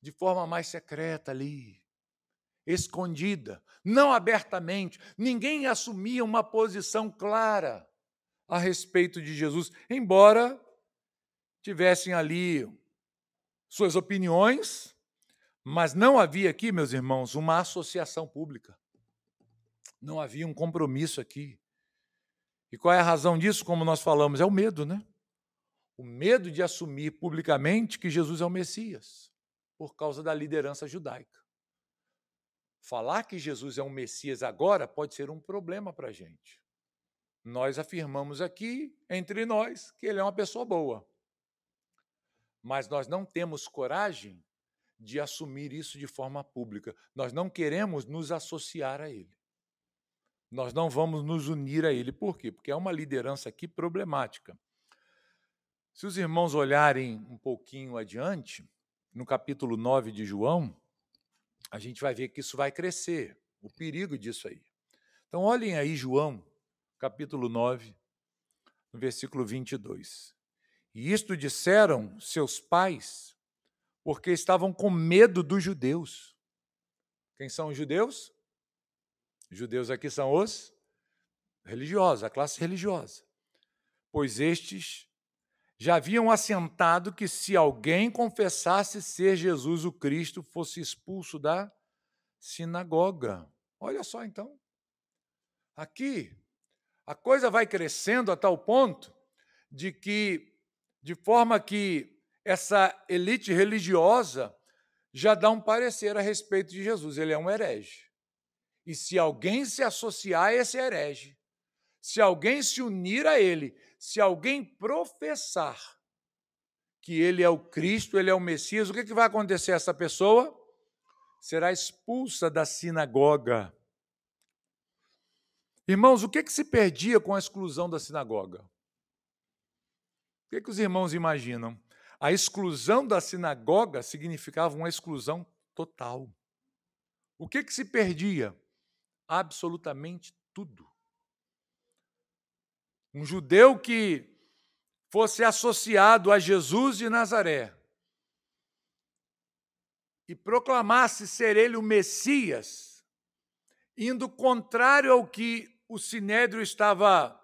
de forma mais secreta ali, escondida, não abertamente. Ninguém assumia uma posição clara a respeito de Jesus, embora tivessem ali suas opiniões, mas não havia aqui, meus irmãos, uma associação pública. Não havia um compromisso aqui. E qual é a razão disso, como nós falamos? É o medo, né? O medo de assumir publicamente que Jesus é o Messias, por causa da liderança judaica. Falar que Jesus é um Messias agora pode ser um problema para a gente. Nós afirmamos aqui, entre nós, que ele é uma pessoa boa. Mas nós não temos coragem de assumir isso de forma pública. Nós não queremos nos associar a ele. Nós não vamos nos unir a ele. Por quê? Porque é uma liderança aqui problemática. Se os irmãos olharem um pouquinho adiante, no capítulo 9 de João, a gente vai ver que isso vai crescer, o perigo disso aí. Então, olhem aí João, capítulo 9, no versículo 22. E isto disseram seus pais, porque estavam com medo dos judeus. Quem são os judeus? Os judeus aqui são os religiosos, a classe religiosa. Pois estes já haviam assentado que se alguém confessasse ser Jesus o Cristo, fosse expulso da sinagoga. Olha só, então. Aqui, a coisa vai crescendo a tal ponto de forma que essa elite religiosa já dá um parecer a respeito de Jesus. Ele é um herege. E se alguém se associar a esse herege, se alguém se unir a ele, se alguém professar que ele é o Cristo, ele é o Messias, o que vai acontecer a essa pessoa? Será expulsa da sinagoga. Irmãos, o que se perdia com a exclusão da sinagoga? O que os irmãos imaginam? A exclusão da sinagoga significava uma exclusão total. O que se perdia? Absolutamente tudo. Um judeu que fosse associado a Jesus de Nazaré e proclamasse ser ele o Messias, indo contrário ao que o sinédrio estava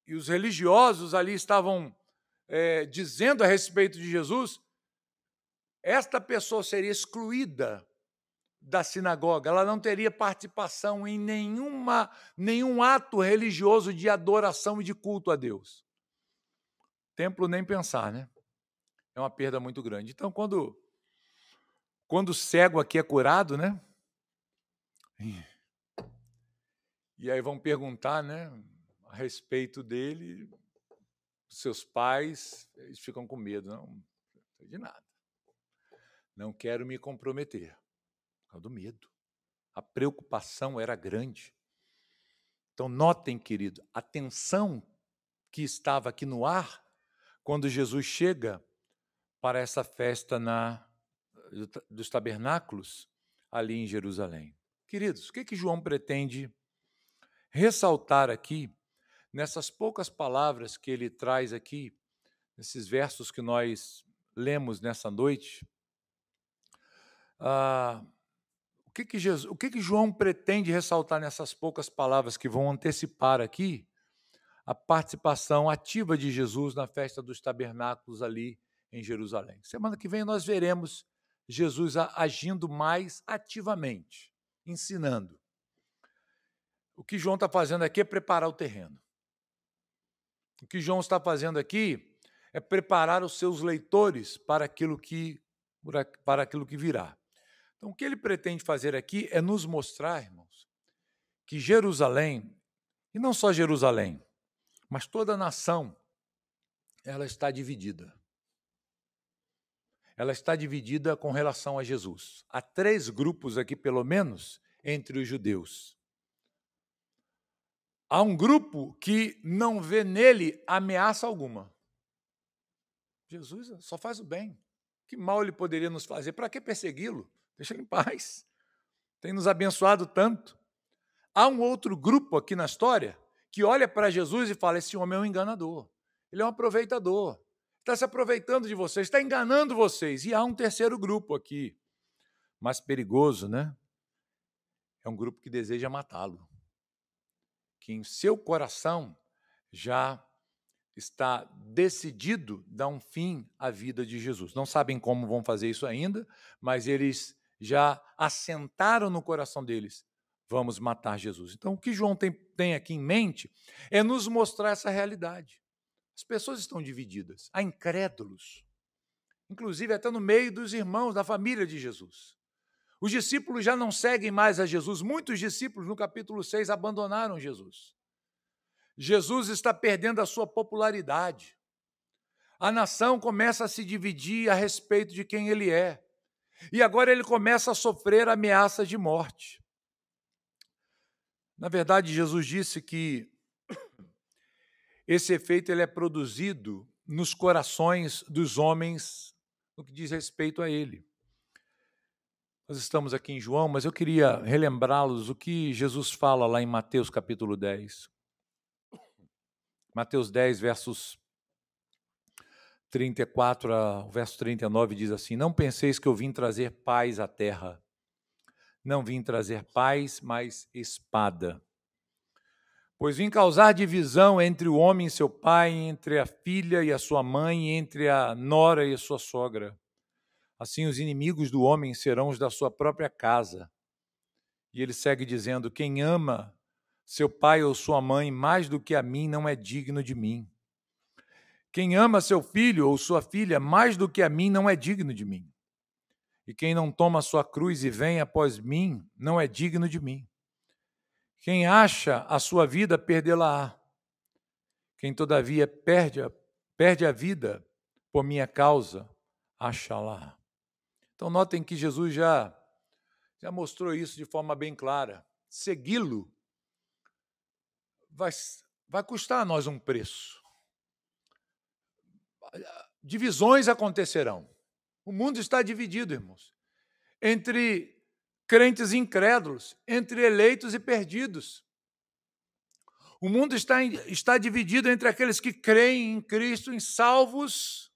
e os religiosos ali estavam dizendo a respeito de Jesus, esta pessoa seria excluída da sinagoga, ela não teria participação em nenhum ato religioso de adoração e de culto a Deus. Templo nem pensar, né? É uma perda muito grande. Então, quando o cego aqui é curado, né? E aí vão perguntar, né, a respeito dele, seus pais, eles ficam com medo, não sei de nada. Não quero me comprometer, por causa do medo. A preocupação era grande. Então, notem, querido, a tensão que estava aqui no ar quando Jesus chega para essa festa dos tabernáculos ali em Jerusalém. Queridos, o que João pretende ressaltar aqui, nessas poucas palavras que ele traz aqui, nesses versos que nós lemos nessa noite? O que João pretende ressaltar nessas poucas palavras que vão antecipar aqui a participação ativa de Jesus na festa dos tabernáculos ali em Jerusalém? Semana que vem nós veremos Jesus agindo mais ativamente, ensinando. O que João está fazendo aqui é preparar o terreno. O que João está fazendo aqui é preparar os seus leitores para aquilo que virá. Então, o que ele pretende fazer aqui é nos mostrar, irmãos, que Jerusalém, e não só Jerusalém, mas toda a nação, ela está dividida. Ela está dividida com relação a Jesus. Há 3 grupos aqui, pelo menos, entre os judeus. Há um grupo que não vê nele ameaça alguma. Jesus só faz o bem. Que mal ele poderia nos fazer? Para que persegui-lo? Deixa ele em paz. Tem nos abençoado tanto. Há um outro grupo aqui na história que olha para Jesus e fala: esse homem é um enganador, ele é um aproveitador, está se aproveitando de vocês, está enganando vocês. E há um terceiro grupo aqui, mais perigoso, né? É um grupo que deseja matá-lo, que em seu coração já está decidido dar um fim à vida de Jesus. Não sabem como vão fazer isso ainda, mas eles já assentaram no coração deles: vamos matar Jesus. Então, o que João tem aqui em mente é nos mostrar essa realidade. As pessoas estão divididas, há incrédulos, inclusive até no meio dos irmãos da família de Jesus. Os discípulos já não seguem mais a Jesus. Muitos discípulos, no capítulo 6, abandonaram Jesus. Jesus está perdendo a sua popularidade. A nação começa a se dividir a respeito de quem ele é. E agora ele começa a sofrer ameaças de morte. Na verdade, Jesus disse que esse efeito ele é produzido nos corações dos homens no que diz respeito a ele. Nós estamos aqui em João, mas eu queria relembrá-los o que Jesus fala lá em Mateus capítulo 10. Mateus 10, versos 34 ao verso 39 diz assim: não penseis que eu vim trazer paz à terra. Não vim trazer paz, mas espada. Pois vim causar divisão entre o homem e seu pai, entre a filha e a sua mãe, entre a nora e a sua sogra. Assim os inimigos do homem serão os da sua própria casa. E ele segue dizendo: quem ama seu pai ou sua mãe mais do que a mim não é digno de mim. Quem ama seu filho ou sua filha mais do que a mim não é digno de mim. E quem não toma sua cruz e vem após mim não é digno de mim. Quem acha a sua vida, perdê-la-á. Quem, todavia, perde a vida por minha causa, acha-la. Então, notem que Jesus já mostrou isso de forma bem clara. Segui-lo vai custar a nós um preço. Divisões acontecerão. O mundo está dividido, irmãos, entre crentes e incrédulos, entre eleitos e perdidos. O mundo está dividido entre aqueles que creem em Cristo, em salvos,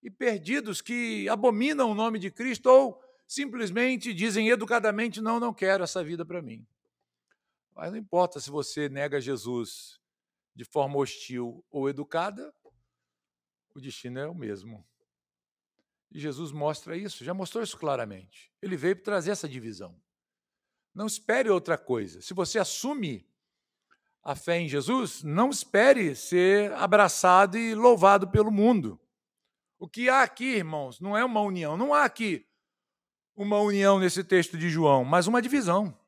e perdidos que abominam o nome de Cristo ou simplesmente dizem educadamente: não quero essa vida para mim. Mas não importa se você nega Jesus de forma hostil ou educada, o destino é o mesmo. E Jesus mostra isso, já mostrou isso claramente. Ele veio para trazer essa divisão. Não espere outra coisa. Se você assume a fé em Jesus, não espere ser abraçado e louvado pelo mundo. O que há aqui, irmãos, não é uma união. Não há aqui uma união nesse texto de João, mas uma divisão.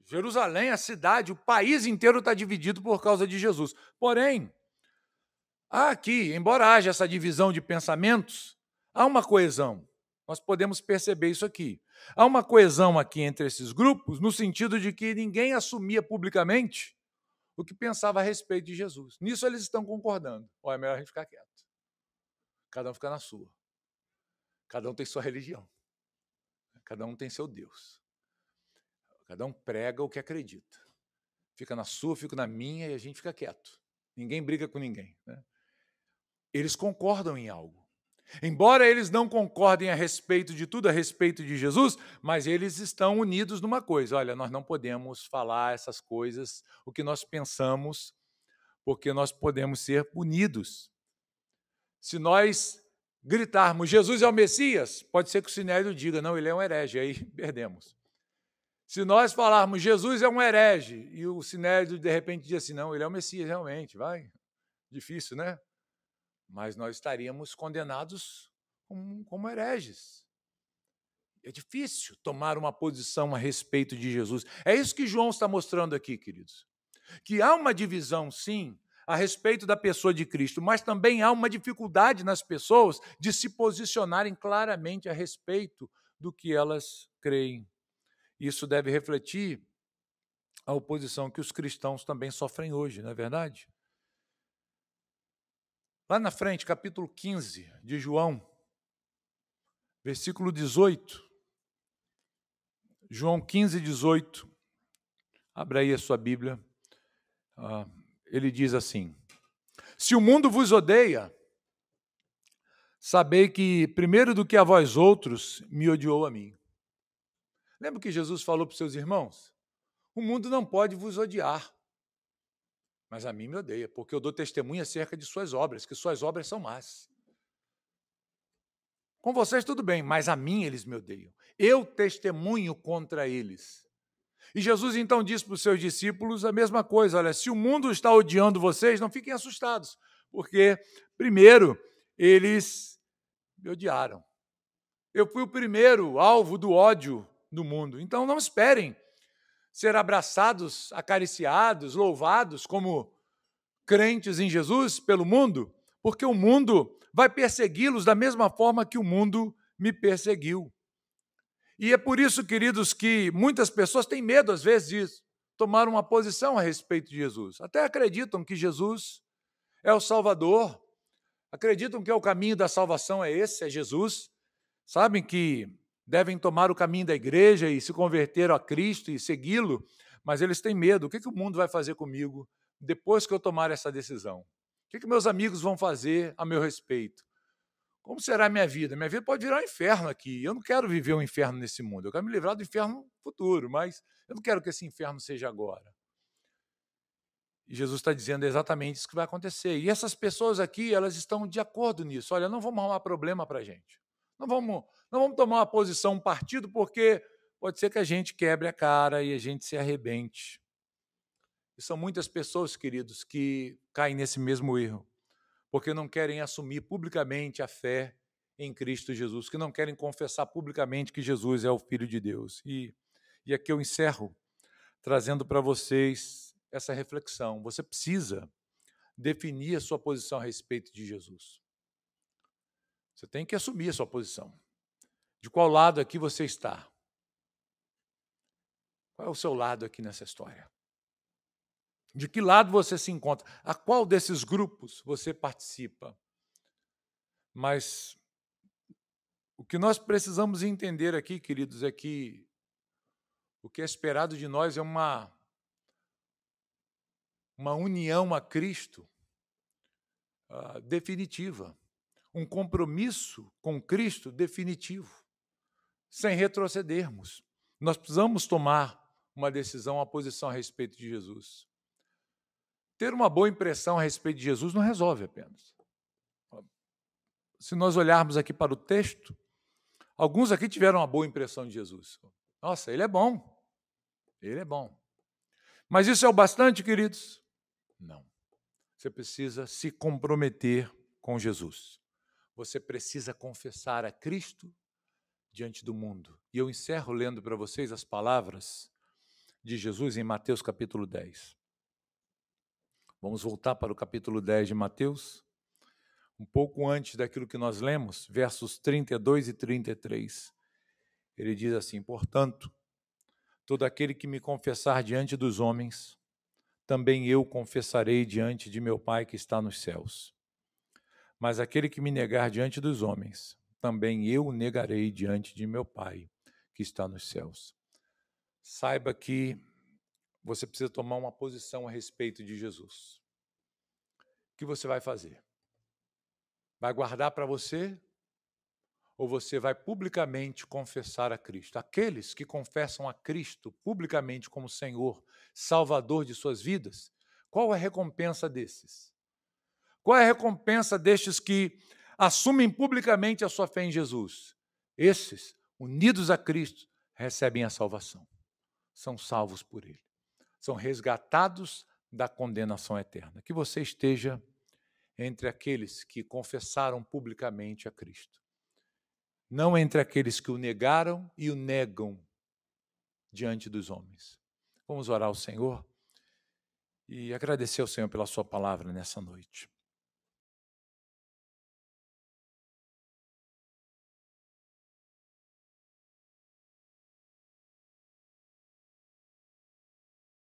Jerusalém, a cidade, o país inteiro está dividido por causa de Jesus. Porém, há aqui, embora haja essa divisão de pensamentos, há uma coesão. Nós podemos perceber isso aqui. Há uma coesão aqui entre esses grupos, no sentido de que ninguém assumia publicamente o que pensava a respeito de Jesus. Nisso eles estão concordando. Ou é melhor a gente ficar quieto. Cada um fica na sua. Cada um tem sua religião. Cada um tem seu Deus. Cada um prega o que acredita. Fica na sua, fica na minha e a gente fica quieto. Ninguém briga com ninguém, né? Eles concordam em algo. Embora eles não concordem a respeito de tudo, a respeito de Jesus, mas eles estão unidos numa coisa. Olha, nós não podemos falar essas coisas, o que nós pensamos, porque nós podemos ser punidos. Se nós gritarmos, Jesus é o Messias, pode ser que o Sinédrio diga, não, ele é um herege, aí perdemos. Se nós falarmos, Jesus é um herege, e o Sinédrio de repente diz assim, não, ele é o Messias realmente, vai, difícil, né? Mas nós estaríamos condenados como hereges. É difícil tomar uma posição a respeito de Jesus. É isso que João está mostrando aqui, queridos. Que há uma divisão, sim, a respeito da pessoa de Cristo, mas também há uma dificuldade nas pessoas de se posicionarem claramente a respeito do que elas creem. Isso deve refletir a oposição que os cristãos também sofrem hoje, não é verdade? Lá na frente, capítulo 15 de João, versículo 18. João 15, 18. Abra aí a sua Bíblia. ele diz assim: se o mundo vos odeia, sabei que, primeiro do que a vós outros, me odiou a mim. Lembra que Jesus falou para os seus irmãos? O mundo não pode vos odiar, mas a mim me odeia, porque eu dou testemunho acerca de suas obras, que suas obras são más. Com vocês tudo bem, mas a mim eles me odeiam. Eu testemunho contra eles. E Jesus então disse para os seus discípulos a mesma coisa: olha, se o mundo está odiando vocês, não fiquem assustados, porque, primeiro, eles me odiaram. Eu fui o primeiro alvo do ódio do mundo. Então não esperem ser abraçados, acariciados, louvados como crentes em Jesus pelo mundo, porque o mundo vai persegui-los da mesma forma que o mundo me perseguiu. E é por isso, queridos, que muitas pessoas têm medo, às vezes, de tomar uma posição a respeito de Jesus. Até acreditam que Jesus é o Salvador, acreditam que o caminho da salvação é esse, é Jesus, sabem que devem tomar o caminho da igreja e se converter a Cristo e segui-lo, mas eles têm medo. O que o mundo vai fazer comigo depois que eu tomar essa decisão? O que meus amigos vão fazer a meu respeito? Como será a minha vida? Minha vida pode virar um inferno aqui. Eu não quero viver um inferno nesse mundo. Eu quero me livrar do inferno futuro, mas eu não quero que esse inferno seja agora. E Jesus está dizendo exatamente isso que vai acontecer. E essas pessoas aqui, elas estão de acordo nisso. Olha, não vamos arrumar problema para a gente. Não vamos tomar uma posição, um partido, porque pode ser que a gente quebre a cara e a gente se arrebente. E são muitas pessoas, queridos, que caem nesse mesmo erro, porque não querem assumir publicamente a fé em Cristo Jesus, que não querem confessar publicamente que Jesus é o Filho de Deus. E aqui eu encerro trazendo para vocês essa reflexão. Você precisa definir a sua posição a respeito de Jesus. Você tem que assumir a sua posição. De qual lado aqui você está? Qual é o seu lado aqui nessa história? De que lado você se encontra? A qual desses grupos você participa? Mas o que nós precisamos entender aqui, queridos, é que o que é esperado de nós é uma união a Cristo definitiva, um compromisso com Cristo definitivo, sem retrocedermos. Nós precisamos tomar uma decisão, uma posição a respeito de Jesus. Ter uma boa impressão a respeito de Jesus não resolve apenas. Se nós olharmos aqui para o texto, alguns aqui tiveram uma boa impressão de Jesus. Nossa, ele é bom. Ele é bom. Mas isso é o bastante, queridos? Não. Você precisa se comprometer com Jesus. Você precisa confessar a Cristo diante do mundo. E eu encerro lendo para vocês as palavras de Jesus em Mateus capítulo 10. Vamos voltar para o capítulo 10 de Mateus, um pouco antes daquilo que nós lemos, versos 32 e 33. Ele diz assim: portanto, todo aquele que me confessar diante dos homens, também eu confessarei diante de meu Pai que está nos céus. Mas aquele que me negar diante dos homens, também eu o negarei diante de meu Pai que está nos céus. Saiba que você precisa tomar uma posição a respeito de Jesus. O que você vai fazer? Vai guardar para você? Ou você vai publicamente confessar a Cristo? Aqueles que confessam a Cristo publicamente como Senhor, Salvador de suas vidas, qual é a recompensa desses? Qual é a recompensa destes que assumem publicamente a sua fé em Jesus? Esses, unidos a Cristo, recebem a salvação. São salvos por Ele. São resgatados da condenação eterna. Que você esteja entre aqueles que confessaram publicamente a Cristo. Não entre aqueles que o negaram e o negam diante dos homens. Vamos orar ao Senhor e agradecer ao Senhor pela sua palavra nessa noite.